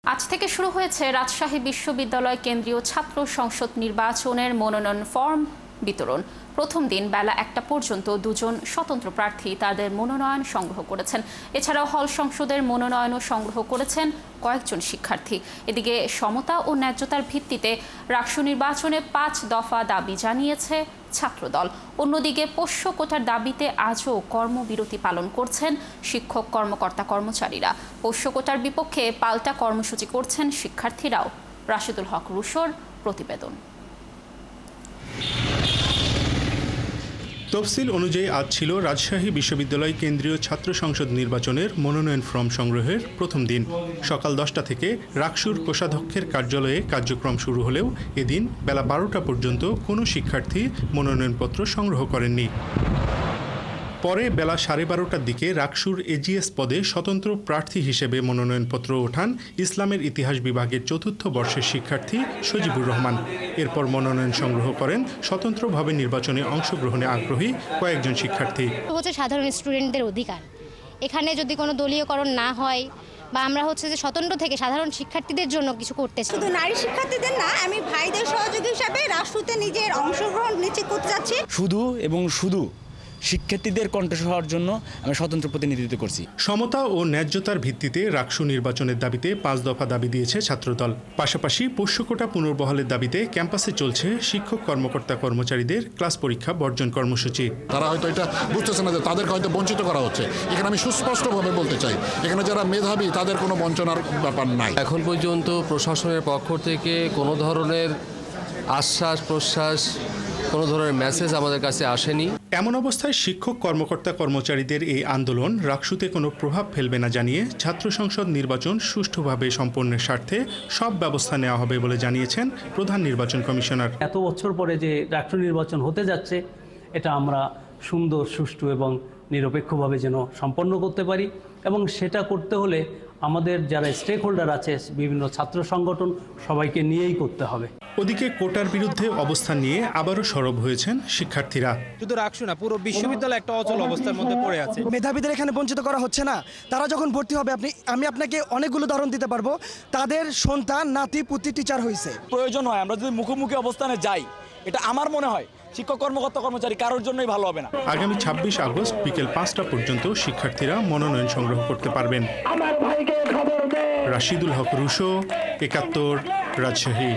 আজ থেকে শুরু হয়েছে রাজশাহী বিশ্ববিদ্যালয় কেন্দ্রীয় ছাত্র সংসদ নির্বাচনের মনোনয়ন ফর্ম বিতরণ। প্রথম দিন বেলা 1টা পর্যন্ত দুজন স্বতন্ত্র প্রার্থী তাদের মনোনয়ন সংগ্রহ করেছেন। এছাড়াও হল সংসদের মনোনয়নও সংগ্রহ করেছেন কয়েকজন শিক্ষার্থী। এদিকে সমতা ও ন্যায্যতার ভিত্তিতে রাকসু নির্বাচনে 5 দফা দাবি জানিয়েছে ছাত্রদল। অন্যদিকে পোষ্য কোটার দাবিতে আজও কর্মবিরতি পালন করছেন শিক্ষক কর্মকর্তা-কর্মচারীরা। পোষ্য কোটার বিপক্ষে পাল্টা কর্মসূচি করছেন শিক্ষার্থীরাও। রাশিদুল হক রুশোর প্রতিবেদন। তফসিল অনুযায়ী আজ ছিল রাজশাহী বিশ্ববিদ্যালয় কেন্দ্রীয় ছাত্র সংসদ নির্বাচনের মনোনয়ন ফর্ম সংগ্রহের প্রথম দিন। সকাল 10টা থেকে রাকসুর কোষাধ্যক্ষের কার্যালয়ে কার্যক্রম শুরু হলেও এদিন বেলা 12টা পর্যন্ত কোনো শিক্ষার্থী মনোনয়নপত্র সংগ্রহ করেননি। পরে বেলা 12:30টার দিকে রাকসুর এজিএস পদে স্বতন্ত্র প্রার্থী হিসেবে মনোনয়নপত্র ওঠান ইসলামের ইতিহাস বিভাগের 4র্থ বর্ষের শিক্ষার্থী সজিবুর রহমান। এরপর মনোনয়ন সংগ্রহ করেন স্বতন্ত্রভাবে নির্বাচনে অংশগ্রহণে আগ্রহী কয়েকজন শিক্ষার্থী। হচ্ছে সাধারণ স্টুডেন্টদের অধিকার, এখানে যদি কোনো দলীয়করণ না হয় বা আমরা হচ্ছে যে স্বতন্ত্র থেকে সাধারণ শিক্ষার্থীদের জন্য কিছু করতে চাই। শুধু নারী শিক্ষার্থীদের না, আমি ভাইদের সহযোগী হিসাবে রাষ্ট্রতে নিজের অংশগ্রহণ নিশ্চিত করতে চাচ্ছি। শুধু শিক্ষার্থীদের কণ্ঠস্বর হওয়ার জন্য আমি স্বতন্ত্র প্রতিনিধিত্ব করছি। সমতা ও ন্যায্যতার ভিত্তিতে রাকসু নির্বাচনের দাবিতে 5 দফা দাবি দিয়েছে ছাত্রদল। পাশাপাশি পোষ্য কোটা পুনর্বহালের দাবিতে ক্যাম্পাসে চলছে শিক্ষক কর্মকর্তা-কর্মচারীদের ক্লাস পরীক্ষা বর্জন কর্মসূচি। তারা হয়তো এটা বুঝতেছে না যে তাদেরকে হয়তো বঞ্চিত করা হচ্ছে। এখানে আমি সুস্পষ্টভাবে বলতে চাই, এখানে যারা মেধাবী তাদের কোনো বঞ্চনার ব্যাপার নাই। এখন পর্যন্ত প্রশাসনের পক্ষ থেকে কোনো ধরনের আশ্বাস প্রশ্বাস, কোনো ধরনের মেসেজ আমাদের কাছে আসেনি। এমন অবস্থায় শিক্ষক কর্মকর্তা-কর্মচারীদের এই আন্দোলন রাকসুতে কোনো প্রভাব ফেলবে না জানিয়ে ছাত্র সংসদ নির্বাচন সুষ্ঠুভাবে সম্পন্নের স্বার্থে সব ব্যবস্থা নেওয়া হবে বলে জানিয়েছেন প্রধান নির্বাচন কমিশনার। এত বছর পরে যে রাকসু নির্বাচন হতে যাচ্ছে, এটা আমরা সুন্দর, সুষ্ঠু এবং নিরপেক্ষভাবে যেন সম্পন্ন করতে পারি, এবং সেটা করতে হলে আমাদের যারা স্টেক হোল্ডার আছে, বিভিন্ন ছাত্র সংগঠন, সবাইকে নিয়েই করতে হবে। ওদিকে কোটার বিরুদ্ধে অবস্থান নিয়ে আবারও সরব হয়েছেন শিক্ষার্থীরা। শুধু রাকসু না, পুরো বিশ্ববিদ্যালয় একটা অচল অবস্থার মধ্যে পড়ে আছে। মেধাবীদের এখানে বঞ্চিত করা হচ্ছে না। তারা যখন ভর্তি হবে, আমি আপনাকে অনেকগুলো উদাহরণ দিতে পারবো, তাদের সন্তান নাতি পুতি টিচার হয়েছে। প্রয়োজন হয় আমরা যদি মুখোমুখি অবস্থানে যাই, এটা আমার মনে হয় শিক্ষক কর্মকর্তা-কর্মচারী কারোর জন্যই ভালো হবে না। আগামী 26 আগস্ট বিকেল 5টা পর্যন্ত শিক্ষার্থীরা মনোনয়ন সংগ্রহ করতে পারবেন। রাশিদুল হক রুশো, 71, রাজশাহী।